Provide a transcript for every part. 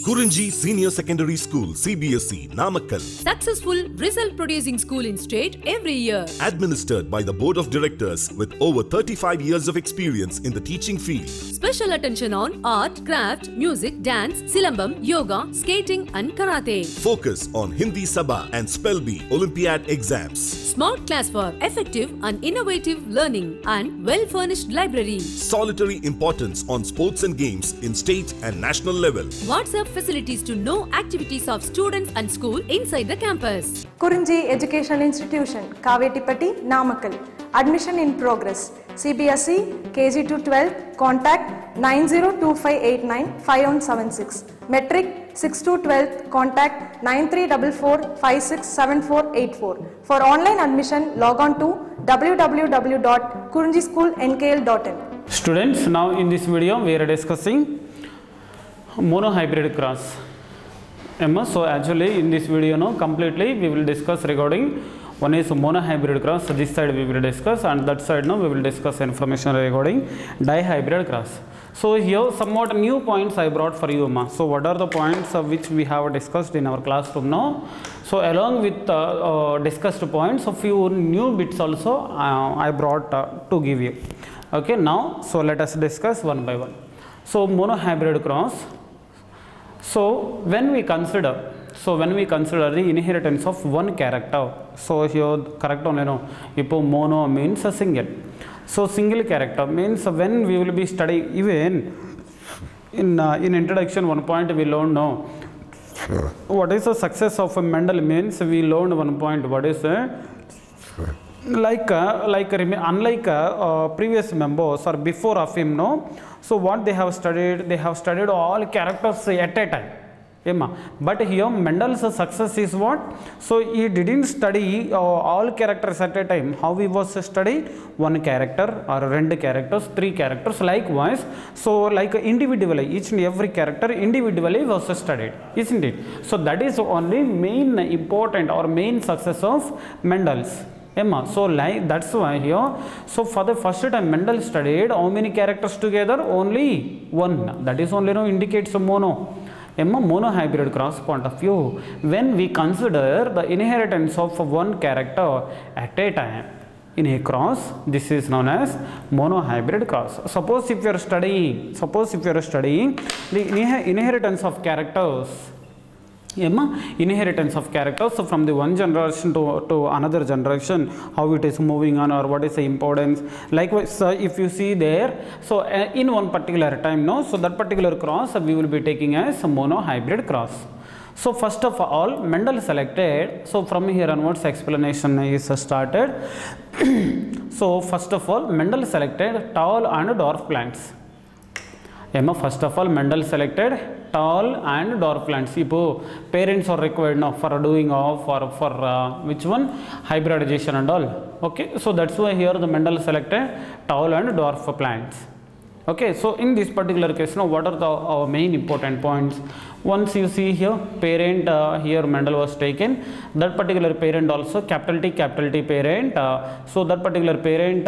KURINJI Senior Secondary School, CBSE, Namakkal. Successful result producing school in state every year. Administered by the Board of Directors with over 35 years of experience in the teaching field. Special attention on art, craft, music, dance, silambam, yoga, skating and karate. Focus on Hindi Sabha and Spell Bee Olympiad exams. Smart class for effective and innovative learning and well-furnished library. Solitary importance on sports and games in state and national level. WhatsApp facilities to know activities of students and school inside the campus. KURINJI Educational Institution, Kavetipatti, Namakkal. Admission in progress. CBSE, KG to 12, contact 9025895176. Metric 6 to 12, contact 9344567484. For online admission, log on to www.kurinjischoolnkl.in. Students, now in this video we are discussing monohybrid cross. So actually in this video completely we will discuss regarding one is monohybrid cross, so this side we will discuss, and that side we will discuss information regarding dihybrid cross. So here somewhat new points I brought for you, ma. So what are the points which we have discussed in our classroom now? So along with discussed points, a few new bits also I brought to give you. Okay, now so let us discuss one by one. So monohybrid cross. So when we consider the inheritance of one character, so here correct only no, ipo mono means a single. So single character means when we will be studying, even in introduction one point we learned now what is the success of a Mendel means. We learned one point, what is unlike previous members or before of him, no. So what they have studied all characters at a time. But here Mendel's success is what? So he didn't study all characters at a time. How he was studied? One character or two characters, three characters, likewise. So like individually, each and every character individually was studied, isn't it? So that is only main important or main success of Mendel's. So like that's why here, so for the first time Mendel studied how many characters together? Only one. That is only indicates a mono. Monohybrid cross point of view, when we consider the inheritance of one character at a time in a cross, this is known as monohybrid cross. Suppose if you are studying the inheritance of characters, inheritance of characters, so from the one generation to another generation, how it is moving on or what is the importance. Likewise, if you see there, so in one particular time, no, so that particular cross we will be taking as a monohybrid cross. So first of all, Mendel selected, so from here onwards explanation is started. So first of all, Mendel selected tall and dwarf plants. First of all, Mendel selected tall and dwarf plants. Parents are required now for doing for which one? Hybridization and all. Okay, so that's why here the Mendel selected tall and dwarf plants. Okay, so in this particular case now, what are the main important points? Once you see here parent, here Mendel was taken, that particular parent also capital T parent. So that particular parent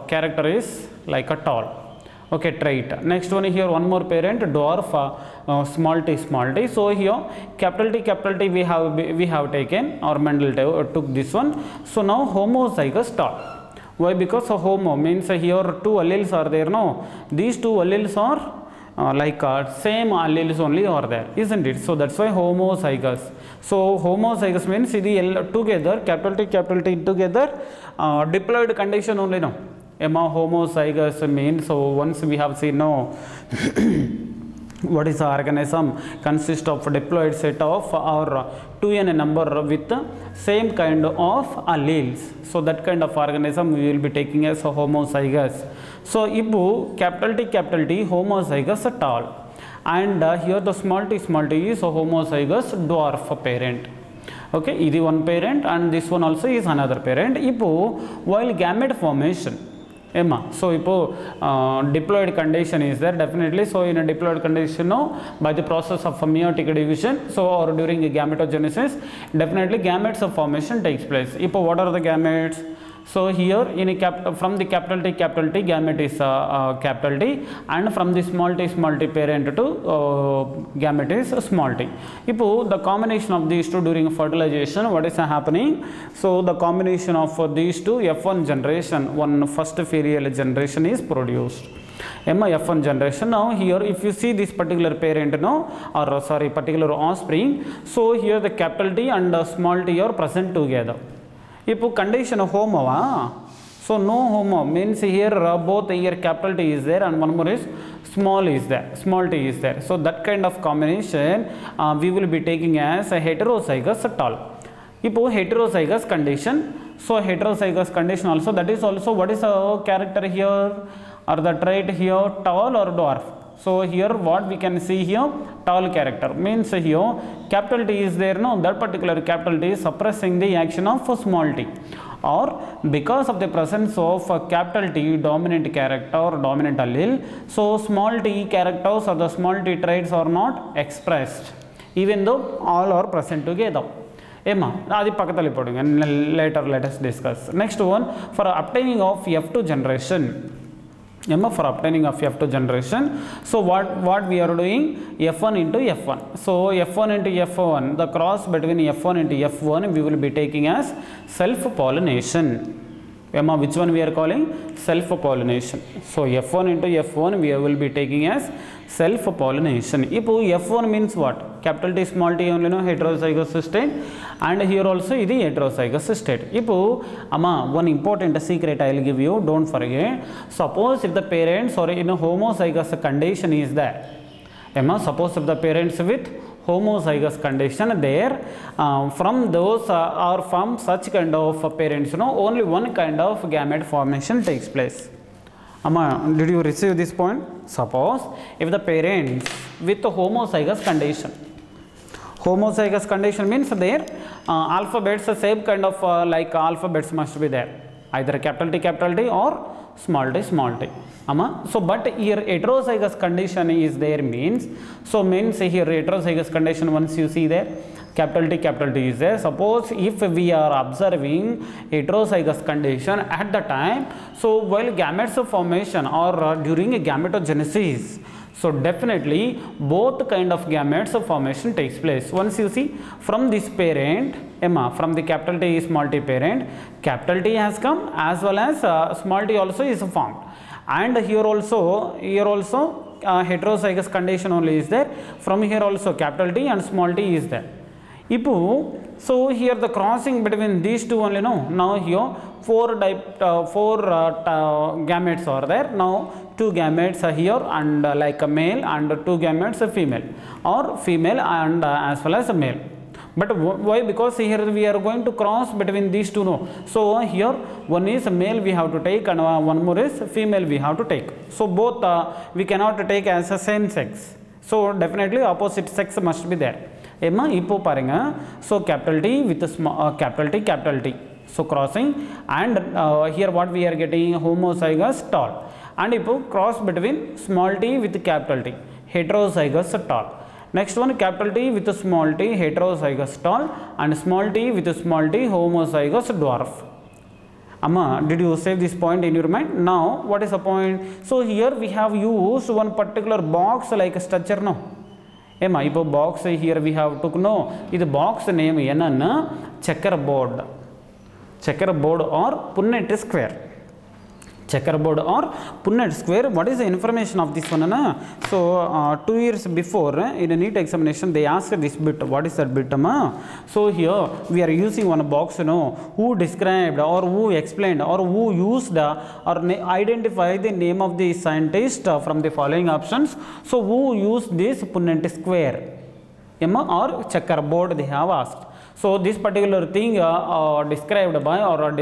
character is like a tall. Okay, trait. Next one here, one more parent dwarf, small t. So here capital T we have taken, or Mendel took this one. So now homozygous tall. Why? Because homo means here two alleles are there. No, these two alleles are same alleles only are there, isn't it? So that's why homozygous. So homozygous means together capital T together diploid condition only, no. Homozygous means, so once we have seen now what is the organism consists of diploid set of or 2n number with same kind of alleles. So that kind of organism we will be taking as a homozygous. So ipu capital T homozygous tall, and here the small t is a homozygous dwarf parent. Okay, this is one parent and this one also is another parent. Ipu while gamete formation, so diploid condition is there definitely. So in a diploid condition, no, by the process of meiotic division, so or during gametogenesis, definitely gametes of formation takes place. What are the gametes? So here in a from the capital T gamete is capital T, and from the small t parent to gamete is small t. Now the combination of these two during fertilization, what is happening? So the combination of these two F1 generation, one first filial generation is produced. F1 generation. Now here if you see this particular parent now, or sorry, particular offspring, so here the capital T and small t are present together. If condition of homo, so no homo means here both here capital T is there and one more is small t is there. So that kind of combination we will be taking as a heterozygous tall. If heterozygous condition, so heterozygous condition also, that is also what is a character here or the trait here, tall or dwarf. So here what we can see here, tall character means here capital T is there, no, that particular capital T is suppressing the action of small t, or because of the presence of capital T dominant character or dominant allele, so small t characters or the small t traits are not expressed even though all are present together. Later let us discuss. Next one, for obtaining of F2 generation. For obtaining of F2 generation, so what we are doing, F1 into F1. So F1 into F1, the cross between F1 into F1 we will be taking as self-pollination. Which one we are calling? Self-pollination. So F1 into F1 we will be taking as self-pollination. If F1 means what? Capital T small t only, no, heterozygous state, and here also it is heterozygous state. If one important secret I will give you, don't forget. Suppose if the parents are in a homozygous condition is there, suppose if the parents with homozygous condition there, from those or from such kind of parents, only one kind of gamete formation takes place. Did you receive this point? Suppose if the parents with homozygous condition means their alphabets, same kind of like alphabets must be there, either capital T or small t. So but here heterozygous condition is there means, so means here heterozygous condition once you see there, capital T is there. Suppose if we are observing heterozygous condition at the time, so while gametes formation or during a gametogenesis, so definitely both kind of gametes formation takes place. Once you see from this parent, from the capital T small t parent, capital T has come as well as small t also is formed, and here also heterozygous condition only is there. From here also capital T and small t is there. So here the crossing between these two only, no, now here four gametes are there. Now two gametes are here and like a male, and two gametes a female, or female and as well as a male. But why? Because here we are going to cross between these two, no. So here one is male we have to take and one more is female we have to take. So both we cannot take as a same sex. So definitely opposite sex must be there. So capital T with small capital T. So crossing, and here what we are getting, homozygous tall, and if cross between small t with capital T, heterozygous tall. Next one, capital T with small t, heterozygous tall, and small t with small t, homozygous dwarf. Did you save this point in your mind? Now what is the point? So here we have used one particular box like a structure, no. Box here we have took, no, this box name enna checkerboard or Punnett square. Checkerboard or Punnett square. What is the information of this one? So 2 years before in a Neet examination they asked this bit. What is that bit? So here we are using one box, who described or who explained or who used or identified the name of the scientist from the following options. So who used this Punnett square or checkerboard they have asked. So this particular thing described by or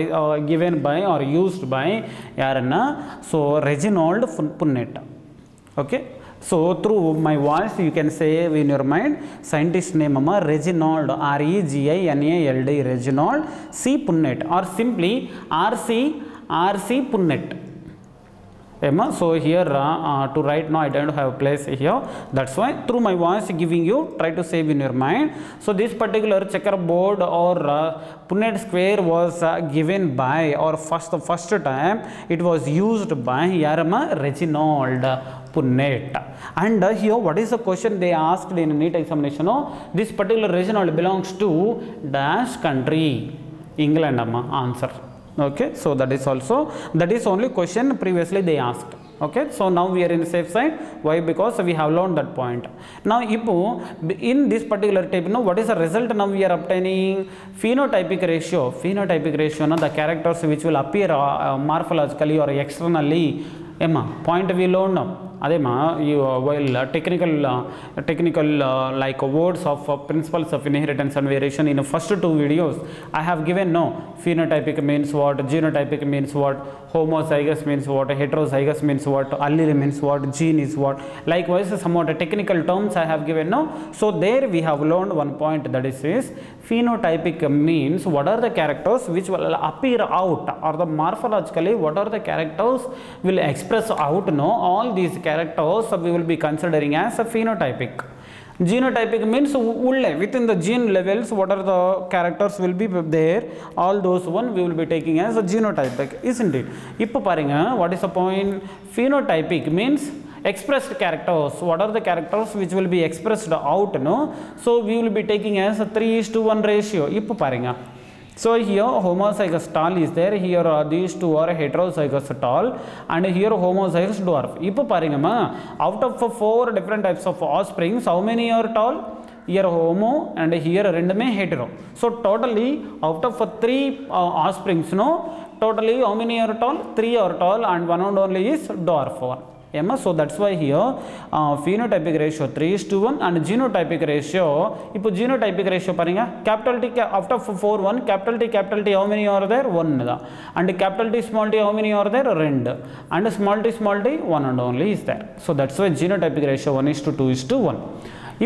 given by or used by Yarana, so Reginald Punnett. Okay. So through my voice you can say in your mind, scientist name Reginald, Reginald, Reginald C. Punnett, or simply R.C. Punnett. Emma, so here to write now I don't have a place here, that's why through my voice giving you, try to save in your mind. So this particular checkerboard or Punnett square was given by, or first time it was used by Yarama Reginald Punnett. And here what is the question they asked in Neet examination? This particular Reginald belongs to dash country, England. Answer. Okay, so that is only question previously they asked. Okay, so now we are in the safe side. Why? Because we have learned that point. Now in this particular type, what is the result now we are obtaining? Phenotypic ratio, the characters which will appear morphologically or externally. Point we learned now. While technical like words of principles of inheritance and variation in the first two videos I have given phenotypic means what, genotypic means what, homozygous means what, heterozygous means what, allele means what, gene is what. Likewise somewhat technical terms I have given So there we have learned one point, that is phenotypic means what are the characters which will appear out, or the morphologically what are the characters will express out. All these characters we will be considering as a phenotypic. Genotypic means within the gene levels what are the characters will be there, all those one we will be taking as a genotypic, isn't it? What is the point? Phenotypic means expressed characters. What are the characters which will be expressed out? So we will be taking as a 3:1 ratio. So here homozygous tall is there, here these two are heterozygous tall, and here homozygous dwarf. Out of 4 different types of offsprings, how many are tall? Here homo and here rendume hetero. So totally out of 3 offsprings, totally how many are tall? 3 are tall and one and only is dwarf one. So that's why here phenotypic ratio 3:1 and genotypic ratio. If genotypic ratio capital T out of 4 1, capital T how many are there? 1 and capital T small t how many are there? 2 and small t 1 and only is there. So that's why genotypic ratio 1:2:1.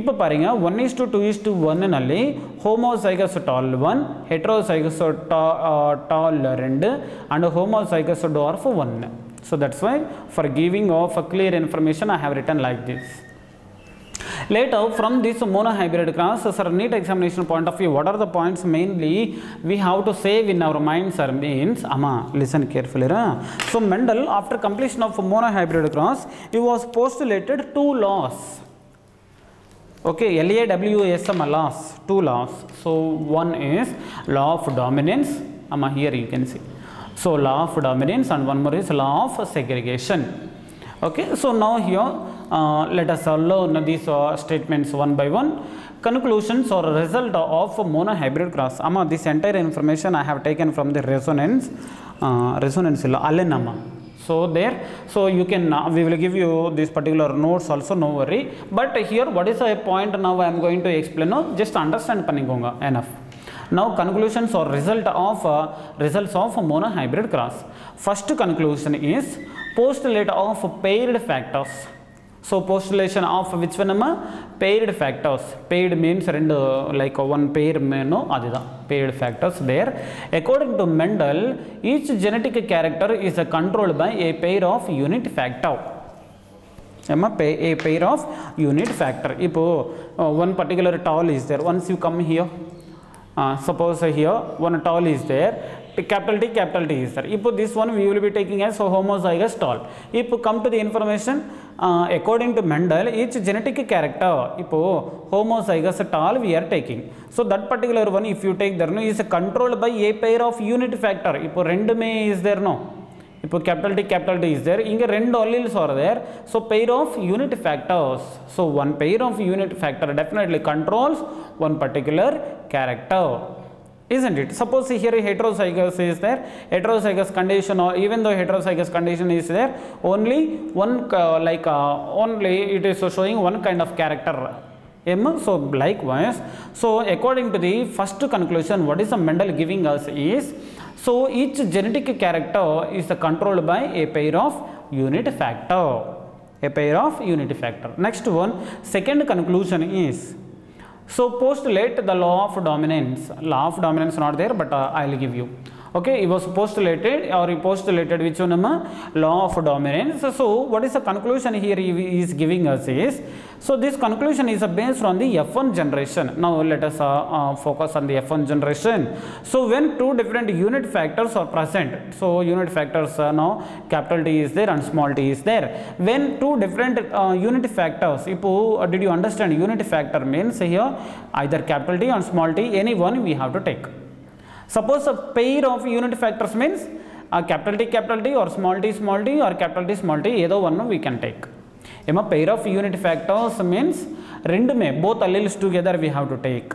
இப்போ பாருங்க 1:2:1 ನಲ್ಲಿ homozygous tall 1, heterozygous tall 2 and homozygous dwarf 1. So that's why for giving of a clear information I have written like this. Later from this monohybrid class, sir, Neet examination point of view, what are the points mainly we have to save in our mind, sir? Means listen carefully. So Mendel, after completion of monohybrid class, he was postulated 2 laws. Okay, LAWSM laws, 2 laws. So one is law of dominance. Here you can see. So law of dominance, and one more is law of segregation. Okay, so now here let us learn these statements one by one. Conclusions or result of monohybrid cross. This entire information I have taken from the resonance Allen. So there, so you can we will give you this particular notes also, no worry. But here what is a point now I am going to explain. Just understand panningonga enough. Now conclusions or results of monohybrid cross. First conclusion is postulate of paired factors. So postulation of which one? Paired factors. Paired means like one pair adida paired factors there. According to Mendel, each genetic character is controlled by a pair of unit factor. A pair of unit factor. If one particular tall is there, once you come here, suppose here one tall is there, capital T is there. If this one we will be taking as homozygous tall. If come to the information, according to Mendel, each genetic character, if homozygous tall we are taking. So that particular one if you take there, is controlled by a pair of unit factor. If rendume is there, if capital T is there, inge rendu alleles are there, so pair of unit factors. So one pair of unit factor definitely controls one particular character, isn't it? Suppose here heterozygous is there, heterozygous condition, or even though heterozygous condition is there, only one only it is showing one kind of character. So likewise, so according to the first conclusion, what is the Mendel giving us is, so each genetic character is controlled by a pair of unit factor. A pair of unit factor. Next one, second conclusion is, so postulate the law of dominance. Law of dominance not there, but I will give you. Okay, he was postulated, or he postulated which one? Law of dominance. So what is the conclusion here he is giving us is, so this conclusion is based on the F1 generation. Now let us focus on the F1 generation. So when two different unit factors are present, so unit factors now capital T is there and small t is there. When two different unit factors, did you understand unit factor means here either capital T and small t, any one we have to take. Suppose a pair of unit factors means capital T or small t or capital T small t, either one we can take. A pair of unit factors means both alleles together we have to take.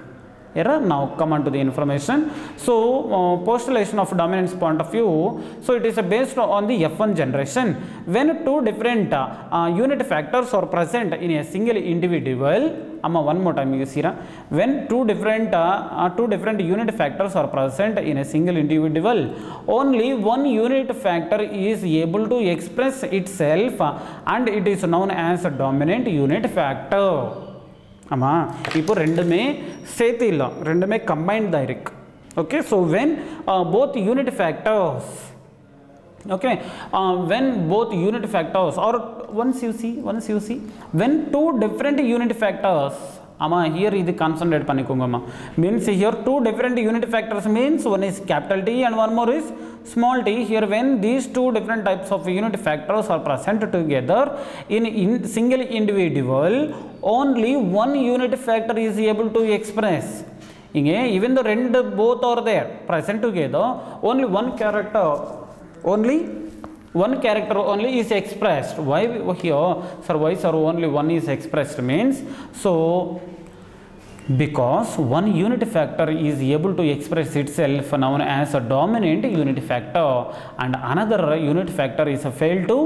Now come on to the information. So postulation of dominance point of view, so it is based on the F1 generation. When two different unit factors are present in a single individual, one more time you see, when two different unit factors are present in a single individual, only one unit factor is able to express itself and it is known as a dominant unit factor. இப்போ ரெண்டுமே சேர்த்து இல்ல, ரெண்டுமே combined தான் இருக்கு. Okay, so when both unit factors, okay, when both unit factors, or once you see, when two different unit factors, here இது concentrate பண்ணிக்கோங்கம்மா, means here two different unit factors means one is capital T and one more is small t. Here when these two different types of unit factors are present together in single individual, only one unit factor is able to express. Even though both are there present together, only one character only is expressed. Why here, sir, why sir only one is expressed means, so because one unit factor is able to express itself known as a dominant unit factor and another unit factor is failed to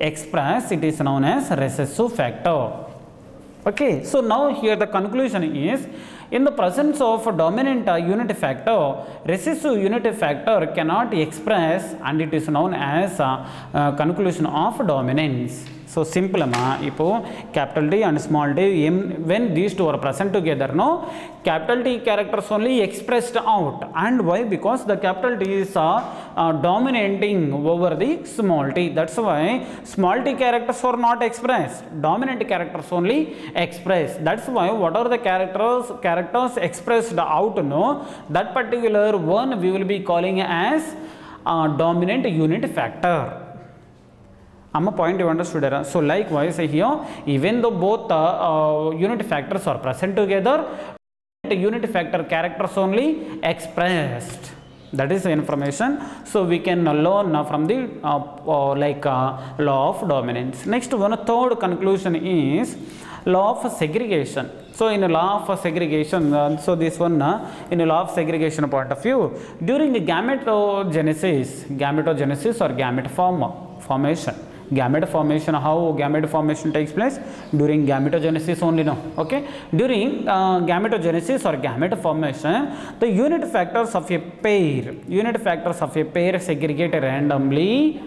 express, it is known as recessive factor. Okay, so now here the conclusion is, in the presence of a dominant unit factor, recessive unit factor cannot express and it is known as a conclusion of dominance. So simple ipo capital T and small t, when these two are present together, no, capital T characters only expressed out. And why? Because the capital T is dominating over the small t. That's why small t characters are not expressed, dominant characters only expressed. That's why what are the characters expressed out, no, that particular one we will be calling as dominant unit factor. Point you understood. So likewise here, even though both unit factors are present together, unit factor characters only expressed. That is the information. So we can learn from the law of dominance. Next one, third conclusion is law of segregation. So in a law of segregation, so this one in a law of segregation point of view, during the gametogenesis or gamete formation. Gamete formation, how gamete formation takes place? During gametogenesis only, no. Okay, during gametogenesis or gamete formation, the unit factors of a pair segregate randomly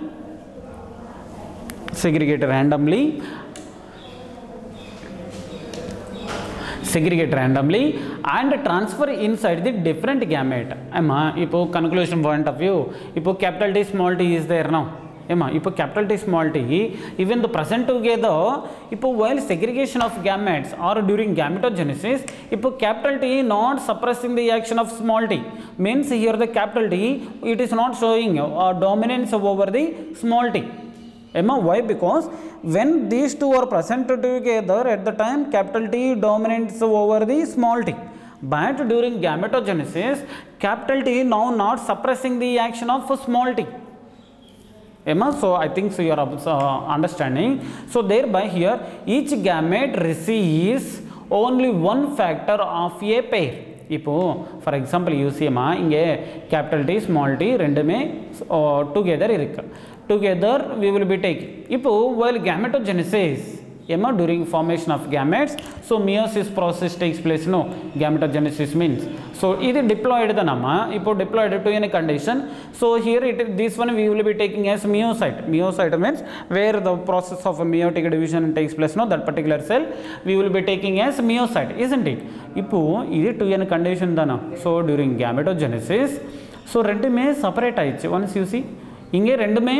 and transfer inside the different gamete. Ipo conclusion point of view, ipo capital T small t is there now. If capital T small t, even the present together, while segregation of gametes or during gametogenesis, if capital T not suppressing the action of small t, means here the capital T, it is not showing dominance over the small t. Why? Because when these two are present together at the time, capital T dominates over the small t. But during gametogenesis, capital T now not suppressing the action of small t. So I think so you are understanding. So thereby here each gamete receives only one factor of a pair. For example you see capital T small t rendume together irukku. Together we will be taking. While gametogenesis, during formation of gametes, so meiosis process takes place, no, gametogenesis means. So it is diploid diploid to any condition. So here this one we will be taking as meiocyte. Meiocyte means where the process of meiotic division takes place, no, that particular cell we will be taking as meiocyte, isn't it? This is to any condition. So during gametogenesis, so ரெண்டுமே separate ஆயிடுச்சு. Once you see இங்கே ரெண்டுமே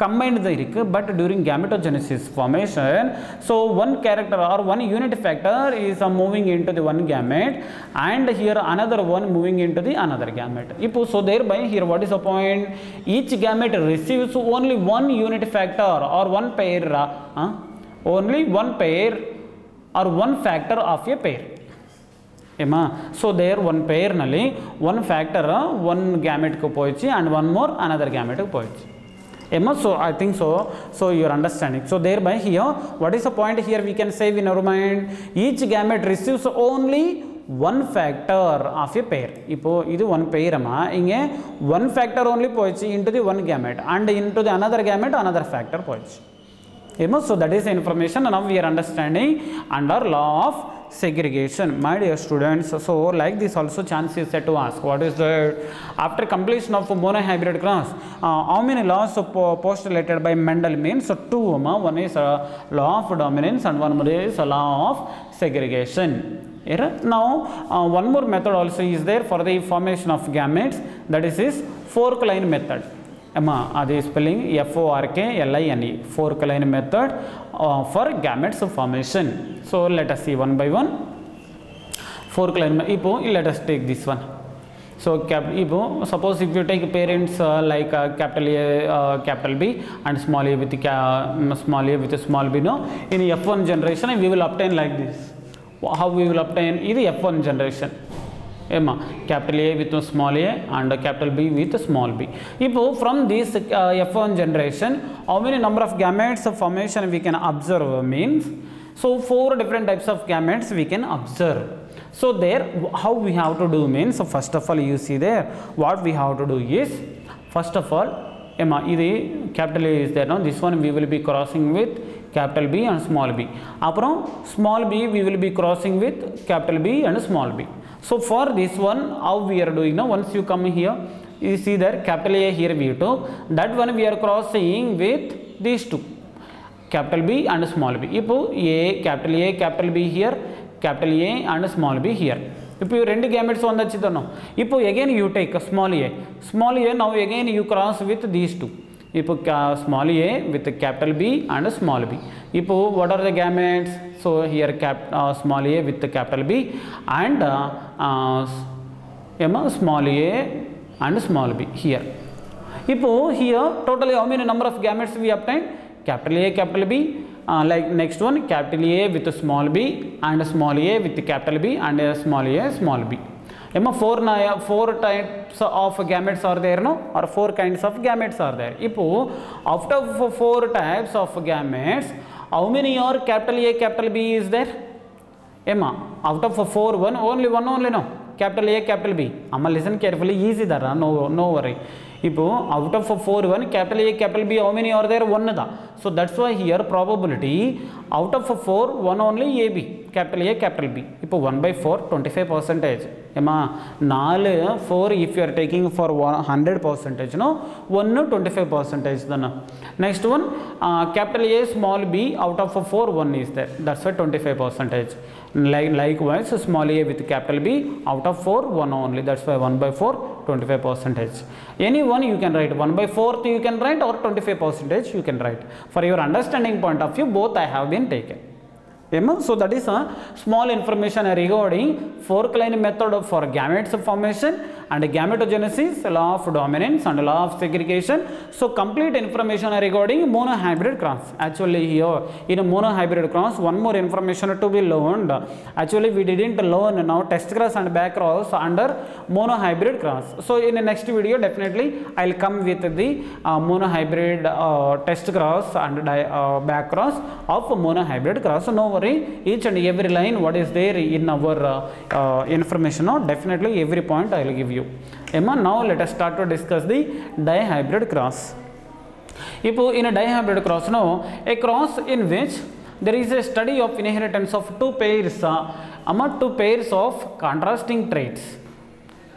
combined தான் இருக்குது, but during gametogenesis formation, so one character or one unit factor is moving into the one gamete and here another one moving into the another gamete. இப்போ so thereby here what is the point? Each gamete receives only one unit factor or one pair, only one pair or one factor of a pair. So there one pair nalli one factor one gamete ko poichi and one more another gamete ko poichi. So I think so you are understanding. So thereby here what is the point here we can save in our mind? Each gamete receives only one factor of a pair. Ipo idu one pair amma inge one factor only poichi into the one gamete and into the another gamete another factor poichi. So that is the information now we are understanding under law of segregation, my dear students. So like this also chance is set to ask what is the after completion of monohybrid cross how many laws postulated by Mendel means? So two, one is law of dominance and one more is law of segregation. Now one more method also is there for the formation of gametes, that is fork line method. That is spelling FORKLINE, fork line method for gametes formation. So let us see one by one. Fork line, let us take this one. So suppose if you take parents like capital A, capital B and small a with small a with small b, no, in F1 generation we will obtain like this. How we will obtain? This is F1 generation. Capital A with small a and capital B with small b. From this F1 generation, how many number of gametes of formation we can observe means? So 4 different types of gametes we can observe. So there how we have to do means, so first of all you see there what we have to do is, first of all capital A is there, now this one we will be crossing with capital B and small b. Aprom small b we will be crossing with capital B and small b. So for this one how we are doing now, once you come here you see there capital A here we took, that one we are crossing with these two, capital B and small b. A, capital B here, capital A and small b here. If you two gametes on the chidano, again you take a small a, now again you cross with these two. Small a with capital B and small b. What are the gametes? So here small a with capital B and small a and small b here. Here totally how many number of gametes we obtain? Capital A, capital B, like next one capital A with small b and small a with capital B and small a, small b. Four types of gametes are there, no, or 4 kinds of gametes are there. Out of 4 types of gametes, how many are capital A, capital B is there? Out of 4, one only no, capital A, capital B. Listen carefully, easy dara, no worry. Out of 4, one capital A, capital B, how many are there? 1 da. So that's why here probability out of 4, 1 only AB, capital A, capital B. 1 by 4, 25%. 4 if you are taking for 100%, no, 1 25%. Next one capital A, small b, out of 4, 1 is there. That's why 25%. Likewise small a with capital B, out of 4, 1 only. That's why 1 by 4, 25%. Any one you can write, 1 by 4th you can write or 25% you can write. For your understanding point of view, both I have been taken. So that is a small information regarding fork line method for gametes formation and gametogenesis, law of dominance and law of segregation. So complete information regarding monohybrid cross. Actually here in a monohybrid cross, one more information to be learned. Actually we didn't learn now test cross and back cross under monohybrid cross. So in the next video definitely I will come with the monohybrid test cross and back cross of monohybrid cross. So no worry, each and every line what is there in our information, definitely every point I will give you. Now let us start to discuss the dihybrid cross. In a dihybrid cross, now a cross in which there is a study of inheritance of two pairs of contrasting traits.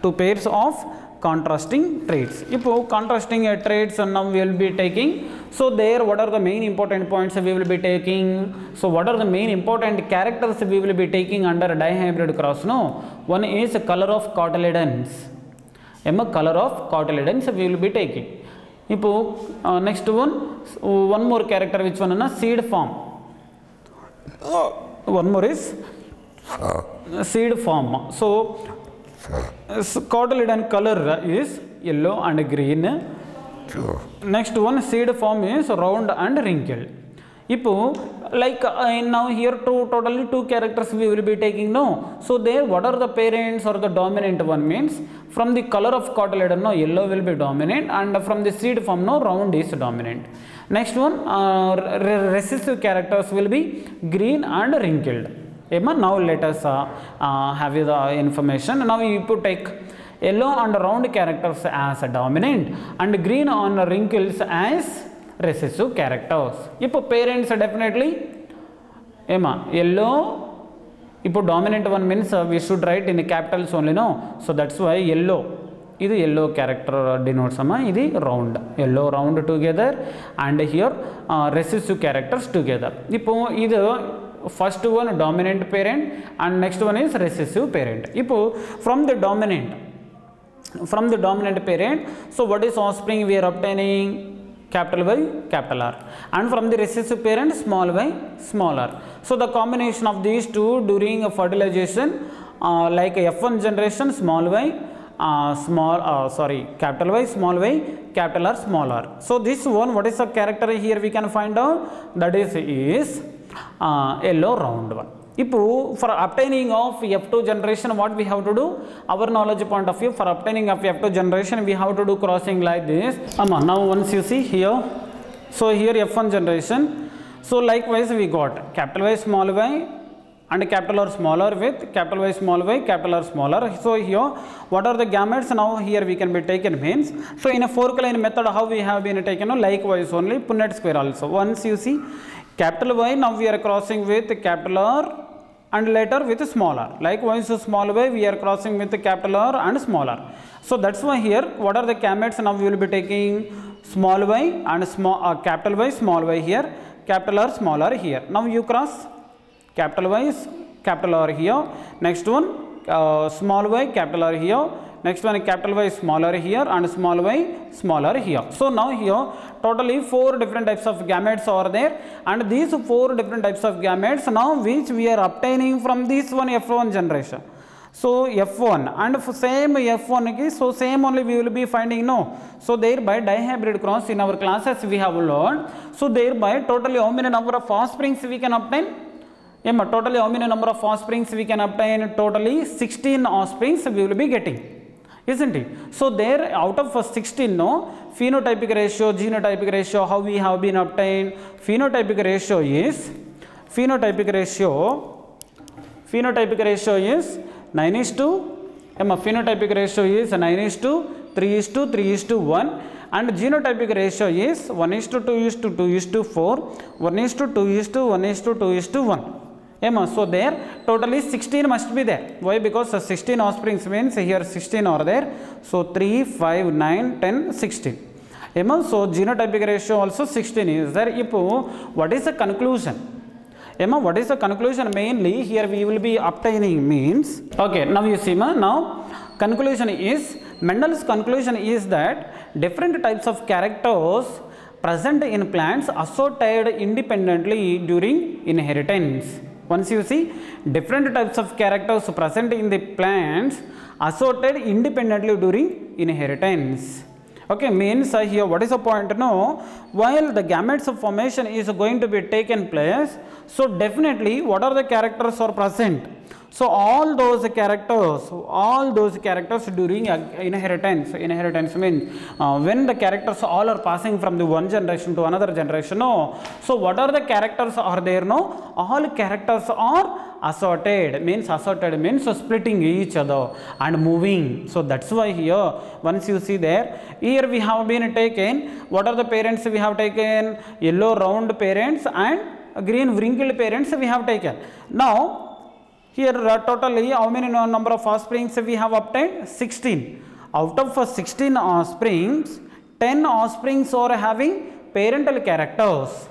Two pairs of contrasting traits. Contrasting traits now we will be taking. So there what are the main important points we will be taking? So what are the main important characters we will be taking under dihybrid cross? No, one is color of cotyledons. color of cotyledons we will be taking. Next one more character, which one is seed form. One more is seed form. So cotyledon color is yellow and green. Next one, seed form is round and wrinkled. Now here totally two characters we will be taking, no. So there, what are the parents or the dominant one means from the color of cotyledon, no, yellow will be dominant, and from the seed form, no, round is dominant. Next one, recessive characters will be green and wrinkled. Now let us have the information. Now you take yellow and round characters as dominant and green on wrinkles as recessive characters. Parents definitely yellow. Dominant one means we should write in the capitals only, no. So that's why yellow. This yellow character denotes this round. Yellow round together, and here recessive characters together. Either first one dominant parent and next one is recessive parent. From the dominant parent, so what is offspring we are obtaining? Capital Y, capital R, and from the recessive parent, small y, small r. So the combination of these two during fertilization, like F1 generation, small y, capital Y, small y, capital R, small r. So this one, what is the character here we can find out? That is yellow round one. For obtaining of F2 generation, what we have to do? Our knowledge point of view, for obtaining of F2 generation, we have to do crossing like this. Now once you see here, so here F1 generation. So likewise we got capital Y, small y, and capital R, smaller with capital Y, small y, capital R, smaller. So here, what are the gametes? Now here we can be taken means. So in a fork line method, how we have been taken? Likewise only Punnett square also. Once you see capital Y, now we are crossing with capital R and later with small r. Likewise small y, we are crossing with capital R and small r. So that's why here, what are the gametes? Now we will be taking small y and capital Y, small y here, capital R, small r here. Now you cross capital Y, capital R here. Next one, small y, capital R here. Next one, capital Y, smaller here, and small y, smaller here. So now here totally 4 different types of gametes are there, and these 4 different types of gametes now which we are obtaining from this one F1 generation. So F1 and for same F1, so same only we will be finding, no. So thereby dihybrid cross in our classes we have learned. So thereby totally how many number of offsprings we can obtain? Totally how many number of offsprings we can obtain? Totally 16 offsprings we will be getting, isn't it? So there, out of 16, no, phenotypic ratio, genotypic ratio, how we have been obtained? Phenotypic ratio is 9:1, phenotypic ratio is 9:3:3:1, and genotypic ratio is 1:2:2:4, 1:2:1:2:1. So there totally 16 must be there. Why? Because 16 offsprings means here 16 are there. So 3, 5, 9, 10, 16. So genotypic ratio also 16 is there. What is the conclusion? What is the conclusion? Mainly here we will be obtaining means, okay, now you see, now conclusion is, Mendel's conclusion is that different types of characters present in plants assorted independently during inheritance. Once you see different types of characters present in the plants assorted independently during inheritance. Okay, means here what is the point? No, while the gametes of formation is going to be taken place, so definitely what are the characters are present? So all those characters during inheritance means when the characters all are passing from the one generation to another generation, no. So what are the characters are there? No, all characters are assorted means splitting each other and moving. So that's why here once you see there, here we have been taken, what are the parents we have taken? Yellow round parents and green wrinkled parents we have taken. Now here totally how many number of offsprings we have obtained? 16. Out of 16 offsprings, 10 offsprings are having parental characters.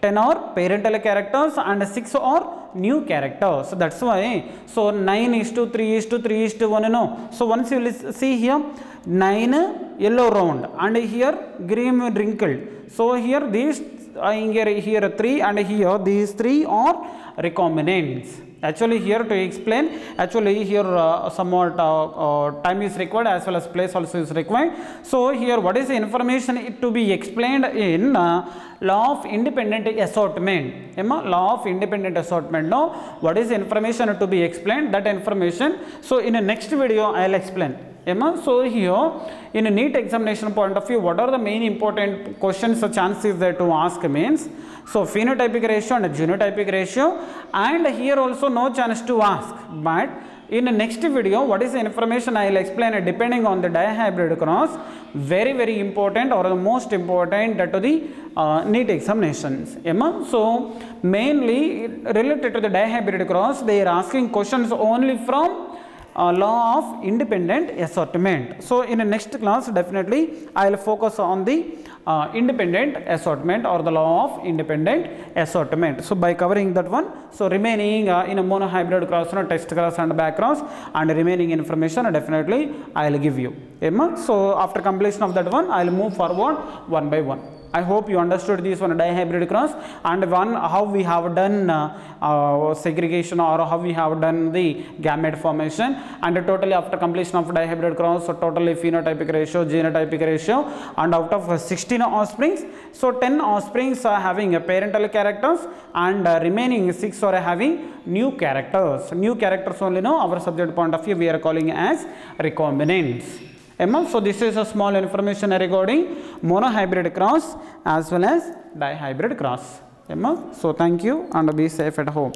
10 are parental characters and 6 are new character. So that's why, so 9:3:3:1, no. So once you see here, 9 yellow round and here green wrinkled. So here these here 3 and here these 3 are recombinants. Actually here to explain, actually here somewhat time is required as well as place also is required. So here what is the information to be explained in law of independent assortment? Law of independent assortment. Now what is the information to be explained? That information, so in the next video I will explain. So here in a NEET examination point of view, what are the main important questions or chances there to ask means, so phenotypic ratio and genotypic ratio, and here also no chance to ask, but in the next video what is the information I will explain depending on the dihybrid cross, very important or the most important to the NEET examinations. So mainly related to the dihybrid cross, they are asking questions only from law of independent assortment. So in the next class definitely I will focus on the independent assortment or the law of independent assortment. So by covering that one, so remaining in a monohybrid cross, test cross and back cross, and remaining information definitely I will give you. So after completion of that one I will move forward one by one. I hope you understood this one dihybrid cross and one how we have done segregation or how we have done the gamete formation, and totally after completion of dihybrid cross, so totally phenotypic ratio, genotypic ratio, and out of 16 offsprings, so 10 offsprings are having a parental characters and remaining 6 are having new characters. New characters only, no, our subject point of view we are calling as recombinants. So this is a small information regarding monohybrid cross as well as dihybrid cross. So thank you and be safe at home.